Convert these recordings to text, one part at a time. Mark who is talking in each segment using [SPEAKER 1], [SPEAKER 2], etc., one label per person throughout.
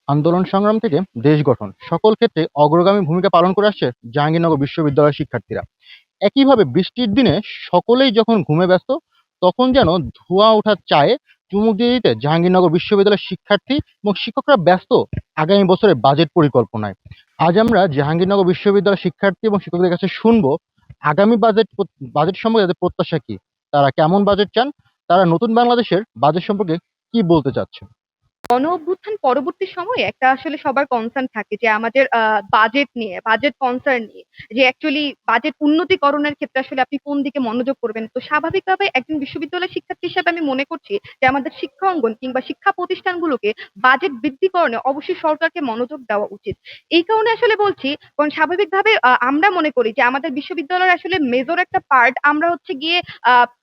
[SPEAKER 1] আন্দোলন সংগ্রাম থেকে দেশ গঠন সকল ক্ষেত্রে অগ্রগামী ভূমিকা পালন করে আসছে জাহাঙ্গীরনগর বিশ্ববিদ্যালয়ের শিক্ষার্থীরা। একইভাবে বৃষ্টির দিনে সকলেই যখন ঘুমে ব্যস্ত, তখন যেন ধোঁয়া ওঠার চায়ে চুমুক দিয়ে দিতে জাহাঙ্গীরনগর বিশ্ববিদ্যালয়ের শিক্ষার্থী এবং শিক্ষকরা ব্যস্ত আগামী বছরের বাজেট পরিকল্পনায়। আজ আমরা জাহাঙ্গীরনগর বিশ্ববিদ্যালয়ের শিক্ষার্থী এবং শিক্ষকদের কাছে শুনবো আগামী বাজেট সম্পর্কে তাদের প্রত্যাশা কি, তারা কেমন বাজেট চান, তারা নতুন বাংলাদেশের বাজেট সম্পর্কে কি বলতে চাচ্ছে।
[SPEAKER 2] গণ অভ্যুত্থান পরবর্তী সময়ে একটা আসলে সবার কনসার্ন থাকে যে আমাদের বাজেট নিয়ে, বাজেট কনসার্ন নিয়ে, যে অ্যাকচুয়ালি বাজেট উন্নতিকরণের ক্ষেত্রে আসলে আপনি কোন দিকে মনোযোগ করবেন। তো স্বাভাবিকভাবে একজন বিশ্ববিদ্যালয় শিক্ষার্থী হিসেবে আমি মনে করছি যে আমাদের শিক্ষা অঙ্গন কিংবা শিক্ষা প্রতিষ্ঠানগুলোকে বাজেট বৃদ্ধিকরণে অবশ্যই সরকারকে মনোযোগ দেওয়া উচিত। এই কারণে আসলে বলছি, কারণ স্বাভাবিকভাবে আমরা মনে করি যে আমাদের বিশ্ববিদ্যালয়ের আসলে মেজর একটা পার্ট আমরা হচ্ছে গিয়ে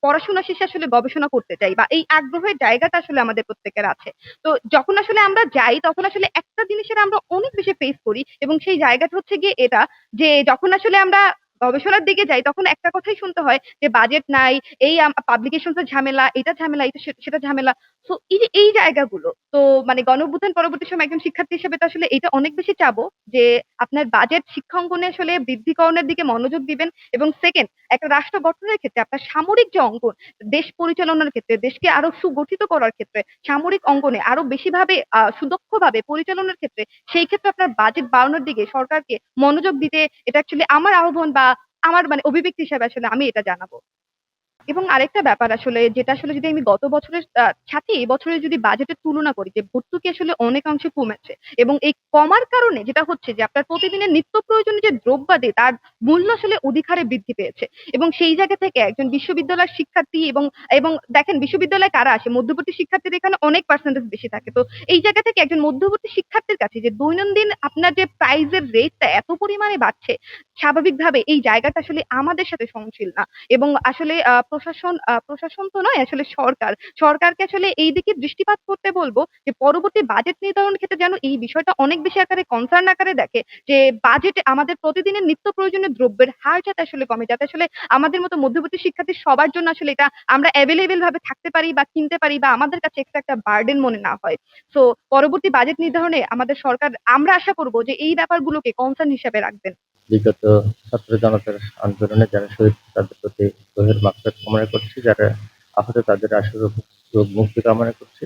[SPEAKER 2] পড়াশোনা শেষে আসলে গবেষণা করতে চাই, বা এই আগ্রহের জায়গাটা আসলে আমাদের প্রত্যেকের আছে। তো যখন আসলে আমরা যাই তখন আসলে একটা জিনিসের আমরা অনেক বেশি ফেস করি, এবং সেই জায়গাটা হচ্ছে গিয়ে এটা, যে যখন আসলে আমরা গবেষণার দিকে যাই তখন একটা কথাই শুনতে হয় যে বাজেট নাই, এই পাবলিকেশন এর ঝামেলা, এটা ঝামেলা, এটা সেটা ঝামেলা। তো এই যে এই জায়গাগুলো, তো মানে গণ অভ্যুত্থান পরবর্তী সময় একজন শিক্ষার্থী হিসেবে তো আসলে এটা অনেক বেশি চাবো যে আপনার বাজেট শিক্ষাঙ্গনে আসলে বৃদ্ধিকরণের দিকে মনোযোগ দিবেন। এবং সেকেন্ড, একটা রাষ্ট্র গঠনের ক্ষেত্রে আপনার সামরিক যে অঙ্কন, দেশ পরিচালনার ক্ষেত্রে, দেশকে আরো সুগঠিত করার ক্ষেত্রে, সামরিক অঙ্গনে আরো বেশিভাবে সুদক্ষভাবে পরিচালনার ক্ষেত্রে, সেই ক্ষেত্রে আপনার বাজেট বাড়ানোর দিকে সরকারকে মনোযোগ দিতে, এটা অ্যাকচুয়ালি আমার আহ্বান বা আমার মানে অভিব্যক্তি হিসেবে আসলে আমি এটা জানাবো। এবং আরেকটা ব্যাপার আসলে, যেটা আসলে যদি আমি গত বছরের সাথে এই বছরের যদি বাজেটের তুলনা করি, যে ভর্তুকি আসলে অনেকাংশে কমেছে। এবং এই কমার কারণে যেটা হচ্ছে যে আপনার প্রতিদিনের নিত্য প্রয়োজনীয় যে দ্রব্যাদি তার মূল্য আসলে অধিক হারে বৃদ্ধি পেয়েছে। এবং সেই জায়গা থেকে একজন বিশ্ববিদ্যালয়ের শিক্ষার্থী, এবং এবং দেখেন বিশ্ববিদ্যালয়ে কারা আসে, মধ্যবর্তী শিক্ষার্থীদের এখানে অনেক পার্সেন্টেজ বেশি থাকে। তো এই জায়গা থেকে একজন মধ্যবর্তী শিক্ষার্থীর কাছে যে দৈনন্দিন আপনার যে প্রাইজের রেটটা এত পরিমাণে বাড়ছে, স্বাভাবিকভাবে এই জায়গাটা আসলে আমাদের সাথে সহনশীল না। এবং আসলে প্রশাসন তো নয়, আসলে সরকারকে আসলে এই দিকে দৃষ্টিপাত করতে বলবো, যে পরবর্তী বাজেট নির্ধারণের ক্ষেত্রে যেন এই বিষয়টা অনেক বেশি আকারে কনসার্ন আকারে দেখে, যে বাজেটে আমাদের প্রতিদিনের নিত্য প্রয়োজনীয় দ্রব্যের হার যাতে আসলে কমে, যাতে আসলে আমাদের মতো মধ্যবর্তী শিক্ষার্থী সবার জন্য আসলে এটা আমরা অ্যাভেলেবেল ভাবে থাকতে পারি বা কিনতে পারি, বা আমাদের কাছে এক্সট্রা একটা বার্ডেন মনে না হয়। সো পরবর্তী বাজেট নির্ধারণে আমাদের সরকার, আমরা আশা করব যে এই ব্যাপারগুলোকে কনসার্ন হিসেবে রাখবেন।
[SPEAKER 3] বিগত ছাত্র জনতার আন্দোলনে যারা শহীদ, তাদের প্রতি গভীর মাগফিরাত কামনা করছি, যারা আহত তাদের আশু রোগ মুক্তি কামনা করছি।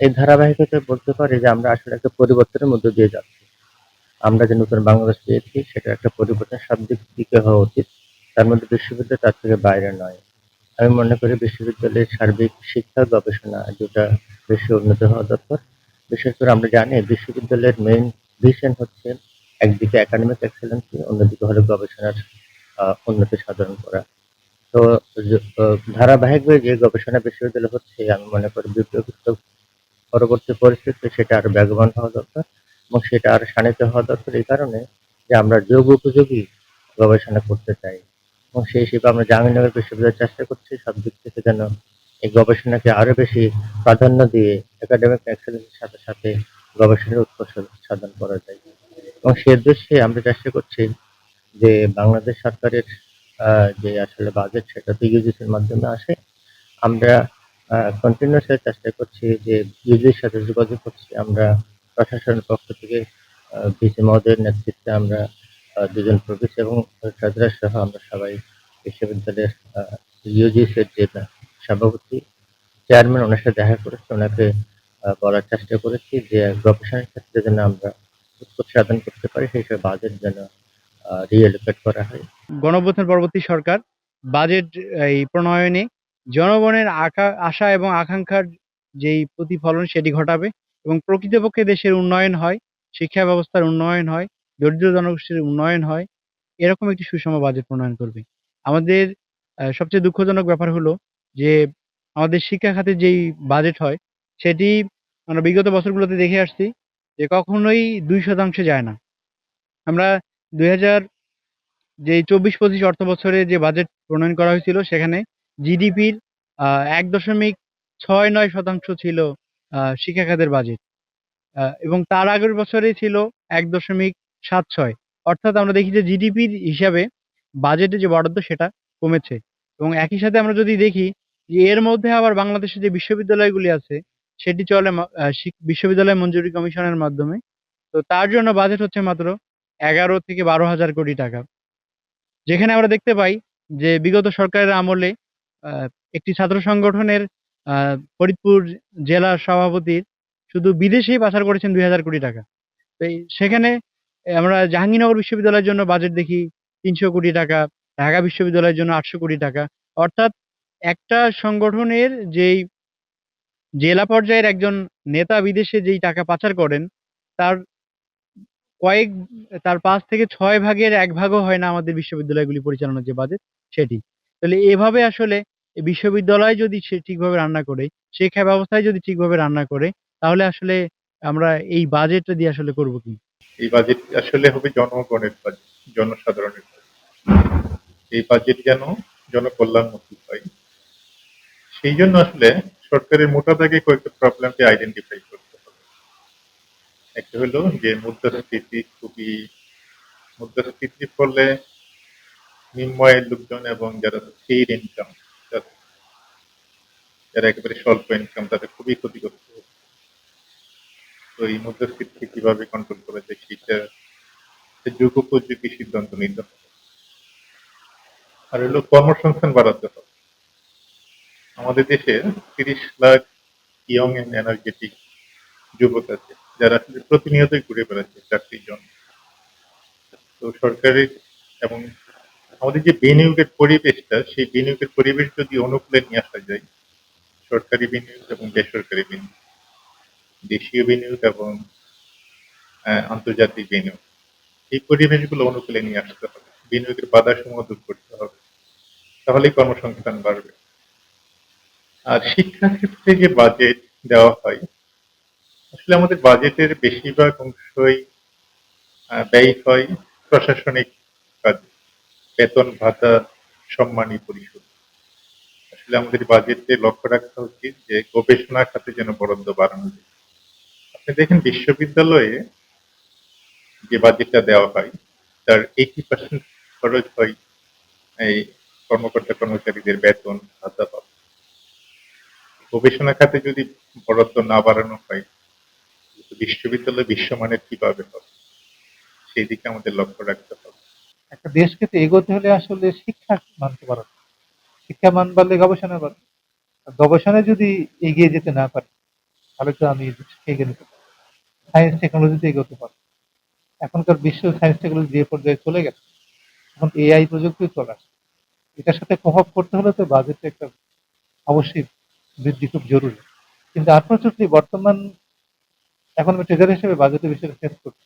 [SPEAKER 3] এই ধারাবাহিকতায় বলতে পারি যে আমরা আসলে একটা পরিবর্তনের মধ্য দিয়ে যাচ্ছি। আমরা যে নতুন বাংলাদেশ পেয়েছি সেটা একটা পরিবর্তন সব দিক থেকে হওয়া উচিত। তার মধ্যে বিশ্ববিদ্যালয় তার থেকে বাইরে নয়। আমি মনে করি বিশ্ববিদ্যালয়ের সার্বিক শিক্ষা গবেষণা দুটা বেশি উন্নত হওয়া দরকার। বিশেষ করে আমরা জানি বিশ্ববিদ্যালয়ের মেইন ভিশন হচ্ছে একদিকে একাডেমিক এক্সেলেন্সি, অন্যদিকে হলো গবেষণার উন্নতি সাধন করা। তো ধারাবাহিকভাবে যে গবেষণা বিশ্ববিদ্যালয় হচ্ছে, আমি মনে করি বিপ্লবিত পরবর্তী পরিস্থিতিতে সেটা আরো বেগবান হওয়া দরকার এবং সেটা আরো শাণিত হওয়া দরকার, এই কারণে যে আমরা যোগ উপযোগী গবেষণা করতে চাই। এবং সেই হিসেবে আমরা জাহাঙ্গীরনগর বিশ্ববিদ্যালয় চেষ্টা করছি সব দিক থেকে যেন এই গবেষণাকে আরো বেশি প্রাধান্য দিয়ে একাডেমিক এক্সেলেন্সের সাথে সাথে গবেষণার উৎকর্ষ সাধন করা যায়। এবং সে উদ্দেশ্যে আমরা চেষ্টা করছি যে বাংলাদেশ সরকারের যে আসলে বাজেট, সেটা তো ইউজিসির মাধ্যমে আসে। আমরা কন্টিনিউয়াসলি চেষ্টা করছি যে ইউজির সাথে যোগাযোগ করছি। আমরা প্রশাসনের পক্ষ থেকে ভিসি মহোদয়ের নেতৃত্বে আমরা দুজন প্রফেসর এবং ট্রেজারার সহ আমরা সবাই বিশ্ববিদ্যালয়ের ইউজিসির যে সভাপতি, চেয়ারম্যান, ওনার সাথে দেখা করেছি। ওনাকে বলার চেষ্টা করেছি যে গবেষণার ক্ষেত্রে যেন আমরা উৎকর্ষ সাধন করতে পারি, সেই হিসেবে বাজেট যেন রিএলোকেট করা হয়।
[SPEAKER 4] গণঅভ্যুত্থান পরবর্তী সরকার বাজেট এই প্রণয়নে জনগণের আশা এবং আকাঙ্ক্ষার যেই প্রতিফলন সেটি ঘটাবে এবং প্রকৃতপক্ষে দেশের উন্নয়ন হয়, শিক্ষা ব্যবস্থার উন্নয়ন হয়, দরিদ্র জনগোষ্ঠীর উন্নয়ন হয়, এরকম একটি সুষম বাজেট প্রণয়ন করবে। আমাদের সবচেয়ে দুঃখজনক ব্যাপার হলো যে আমাদের শিক্ষা খাতে যেই বাজেট হয় সেটি আমরা বিগত বছরগুলোতে দেখে আসছি যে কখনোই 2% যায় না। আমরা ২০০০ যে ২৪-২৫ অর্থবছরে যে বাজেট প্রণয়ন করা হয়েছিল সেখানে জিডিপির ১.৬৯% ছিল শিক্ষা খাতের বাজেট। এবং তার আগের বছরে ছিল ১.৭৬। অর্থাৎ আমরা দেখি যে জিডিপির হিসাবে বাজেটে যে বরাদ্দ সেটা কমেছে। এবং একই সাথে আমরা যদি দেখি যে এর মধ্যে আবার বাংলাদেশে যে বিশ্ববিদ্যালয়গুলি আছে সেটি চলে বিশ্ববিদ্যালয় মঞ্জুরি কমিশনের মাধ্যমে। তো তার জন্য বাজেট হচ্ছে মাত্র 11 থেকে 12 হাজার কোটি টাকা। যেখানে আমরা দেখতে পাই যে বিগত সরকারের আমলে আহ, একটি ছাত্র সংগঠনের ফরিদপুর জেলার সভাপতির শুধু বিদেশেই পাচার করেছেন 2,000 কোটি টাকা। তো সেখানে আমরা জাহাঙ্গীরনগর বিশ্ববিদ্যালয়ের জন্য বাজেট দেখি 300 কোটি টাকা, ঢাকা বিশ্ববিদ্যালয়ের জন্য 800 কোটি টাকা। অর্থাৎ একটা সংগঠনের যেই জেলা পর্যায়ের একজন নেতা বিদেশে যেই টাকা পাচার করেন, তার কয়েক তার 5 থেকে 6 ভাগের 1 ভাগও হয় না আমাদের বিশ্ববিদ্যালয়গুলি পরিচালনার যে বাজেট সেটি। তাহলে এভাবে আসলে এই বিশ্ববিদ্যালয় যদি সে ঠিকভাবে রান্না করে, শিক্ষা ব্যবস্থায় যদি ঠিকভাবে রান্না করে, তাহলে আসলে আমরা এই বাজেটটা দিয়ে আসলে করব কি?
[SPEAKER 5] এই বাজেট আসলে হবে জনগণের বাজেট, জনসাধারণের বাজেট। এই বাজেট যেন জনকল্যাণমুখী হয়, সেই জন্য আসলে সরকারের মোটা দাগে কয়েকটা প্রবলেমকে আইডেন্টিফাই করতে হবে। একটা হলো যে মুদ্রাস্ফীতির ফলে নিম্ন আয়ের লোকজন এবং যারা স্টেট ইনকাম, যারা একেবারে স্বল্প ইনকাম, তাদের খুবই ক্ষতিগ্রস্ত হচ্ছে। তো এই মুদ্রাস্ফীতিকে কিভাবে কন্ট্রোল করা যায় সেটা যুগোপযোগী সিদ্ধান্ত নিতে হবে। আর হলো কর্মসংস্থান বাড়াতে হবে। আমাদের দেশে 30 লাখ ইয়ং এন্ড এনার্জেটিক যুবক আছে, যারা আসলে প্রতিনিয়তই ঘুরে বেড়াচ্ছে চাকরির জন্য। তো সরকারের এবং আমাদের যে বিনিয়োগের পরিবেশটা, সেই বিনিয়োগের পরিবেশ যদি অনুকূলে নিয়ে আসা যায়, সরকারি বিনিয়োগ এবং বেসরকারি বিনিয়োগ, দেশীয় বিনিয়োগ এবং আন্তর্জাতিক বিনিয়োগ, এই পরিবেশগুলো অনুকূলে নিয়ে আসতে হবে। বিনিয়োগের বাধাসমূহ দূর করতে হবে, তাহলেই কর্মসংস্থান বাড়বে। আর শিক্ষার ক্ষেত্রে যে বাজেট দেওয়া হয়, আসলে আমাদের বাজেটের বেশিরভাগ অংশই ব্যয় হয় প্রশাসনিক কাজে, বেতন ভাতা, সম্মানী পরিশোধ। আসলে আমাদের বাজেটে লক্ষ্য রাখা উচিত যে গবেষণা খাতে যেন বরাদ্দ বাড়ানো যায়। আপনি দেখেন বিশ্ববিদ্যালয়ে যে বাজেটটা দেওয়া হয়, তার 80% খরচ হয় এই কর্মকর্তা কর্মচারীদের বেতন ভাতা পাওয়া। গবেষণা খাতে যদি বরাদ্দ না বাড়ানো হয়, বিশ্ববিদ্যালয় বিশ্বমানের কিভাবে হবে, সেই দিকে আমাদের লক্ষ্য রাখতে হবে।
[SPEAKER 6] একটা দেশকে তো এগোতে হলে আসলে শিক্ষা মানতে পারে, শিক্ষা মান বাড়লে গবেষণা বাড়ে। আর গবেষণায় যদি এগিয়ে যেতে না পারে, তাহলে তো আমি এগিয়ে নিতে পারি, সায়েন্স টেকনোলজিতে এগোতে পারি। এখনকার বিশ্ব সায়েন্স টেকনোলজি যে পর্যায়ে চলে গেছে, এখন এআই প্রযুক্তি চলে আসে। এটার সাথে প্রভাব করতে হলে তো বাজেটে একটা অবশ্যই বৃদ্ধি খুব জরুরি। কিন্তু আনফর্চুনেটলি বর্তমান এখন আমি ট্রেজার হিসেবে বাজেটের বিষয়টা ফেস করছি।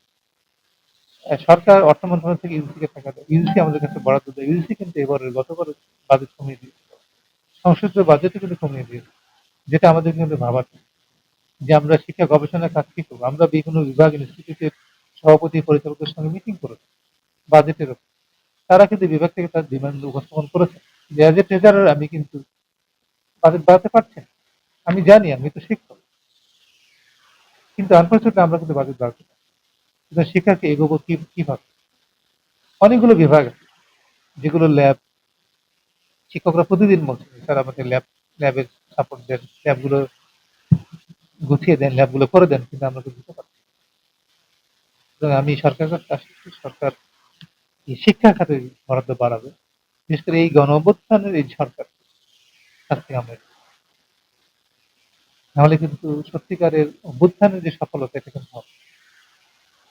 [SPEAKER 6] সরকার অর্থ মন্ত্রণালয় থেকে ইউজিকে টাকা দেয়, ইউজিসি আমাদের কাছে বরাদ্দ দেয়। ইউজিসি কিন্তু এবারে গতবার বাজেট কমিয়ে দিয়েছে, সংসদীয় বাজেটও কিন্তু কমিয়ে দিয়েছে, যেটা আমাদের কিন্তু ভাবার, যে আমরা শিক্ষা গবেষণার কাজ কি করবো। আমরা বিভিন্ন বিভাগ ইনস্টিটিউটের সভাপতি পরিচালকের সঙ্গে মিটিং করেছি বাজেটের উপর। তারা কিন্তু বিভাগ থেকে তার ডিমান্ড উপস্থাপন করেছে যে অ্যাজ এ ট্রেজারার আমি কিন্তু বাজেট বাড়াতে পারছি না। আমি জানি, আমি তো শিক্ষক, কিন্তু আনফর্চুনেটলি আমরা কিন্তু বাজেট বাড়াতে পারি না। কিন্তু শিক্ষাকে এগোবো কিভাবে? অনেকগুলো বিভাগ আছে যেগুলো ল্যাব, শিক্ষকরা প্রতিদিন বলছে স্যার আমাদের ল্যাবের সাপোর্ট দেন, ল্যাবগুলো গুছিয়ে দেন, ল্যাবগুলো করে দেন, কিন্তু আমরা তো দিতে পারছি না। সুতরাং আমি সরকারের কাছে আশা করছি সরকার এই শিক্ষা খাতে বরাদ্দ বাড়াবে, বিশেষ করে এই গণ অভ্যুত্থানের এই সরকার কাছ থেকে আমরা, নাহলে কিন্তু সত্যিকারের অভ্যুত্থানের যে সফলতা এটা কিন্তু হবে।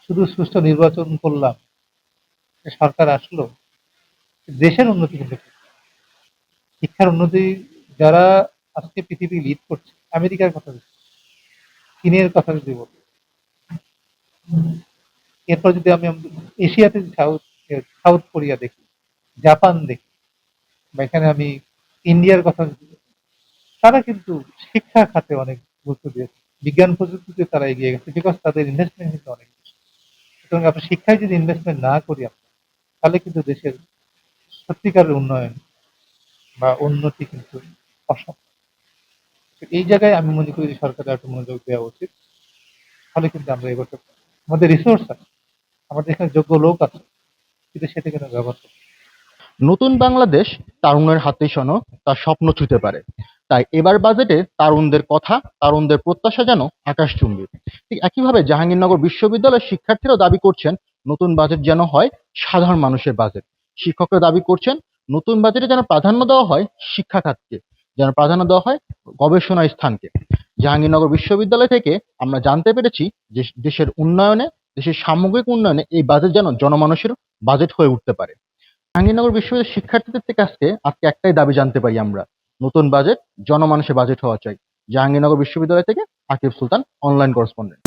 [SPEAKER 6] শুধু সুষ্ঠু নির্বাচন করলাম, সরকার আসলো, দেশের উন্নতি কিন্তু করবে। শিক্ষার উন্নতি যারা আজকে পৃথিবী লিড করছে, আমেরিকার কথা বলছি, চীনের কথা যদি বলি, এরপর যদি আমি এশিয়াতে সাউথ কোরিয়া দেখি, জাপান দেখি, বা এখানে আমি ইন্ডিয়ার কথা যদি বলি, তারা কিন্তু শিক্ষা খাতে অনেক গুরুত্ব দিয়েছে, বিজ্ঞান প্রযুক্তিতে তারা এগিয়ে গেছে, বিকজ তাদের ইনভেস্টমেন্ট কিন্তু অনেক বেশি। সুতরাং আপনার শিক্ষায় যদি ইনভেস্টমেন্ট না করি আমরা, তাহলে কিন্তু দেশের সত্যিকারের উন্নয়ন বা উন্নতি কিন্তু অসম্ভব। তো এই জায়গায় আমি মনে করি যে সরকারের একটু মনোযোগ দেওয়া উচিত, তাহলে কিন্তু আমরা এগোতে পারি। আমাদের রিসোর্স আছে, আমাদের এখানে যোগ্য লোক আছে, কিন্তু সেটা কিন্তু ব্যবহার করতে।
[SPEAKER 1] নতুন বাংলাদেশ তারুণের হাতে শোনো, তার স্বপ্ন ছুঁতে পারে। তাই এবার বাজেটে তারুণদের কথা, তারুণদের প্রত্যাশা যেন আকাশচুম্বী। ঠিক একইভাবে জাহাঙ্গীরনগর বিশ্ববিদ্যালয়ের শিক্ষার্থীরাও দাবি করছেন নতুন বাজেট যেন হয় সাধারণ মানুষের বাজেট। শিক্ষকরা দাবি করছেন নতুন বাজেটে যেন প্রাধান্য দেওয়া হয় শিক্ষা খাতকে, যেন প্রাধান্য দেওয়া হয় গবেষণার স্থানকে। জাহাঙ্গীরনগর বিশ্ববিদ্যালয় থেকে আমরা জানতে পেরেছি যে দেশের উন্নয়নে, দেশের সামগ্রিক উন্নয়নে এই বাজেট যেন জনমানুষের বাজেট হয়ে উঠতে পারে। জাহাঙ্গীরনগর বিশ্ববিদ্যালয়ের শিক্ষার্থীদের থেকে আজকে একটাই দাবি জানতে পারি আমরা, নতুন বাজেট জনমানুষের বাজেট হওয়া চাই। জাহাঙ্গীরনগর বিশ্ববিদ্যালয় থেকে আকিব সুলতান, অনলাইন করেসপন্ডেন্ট।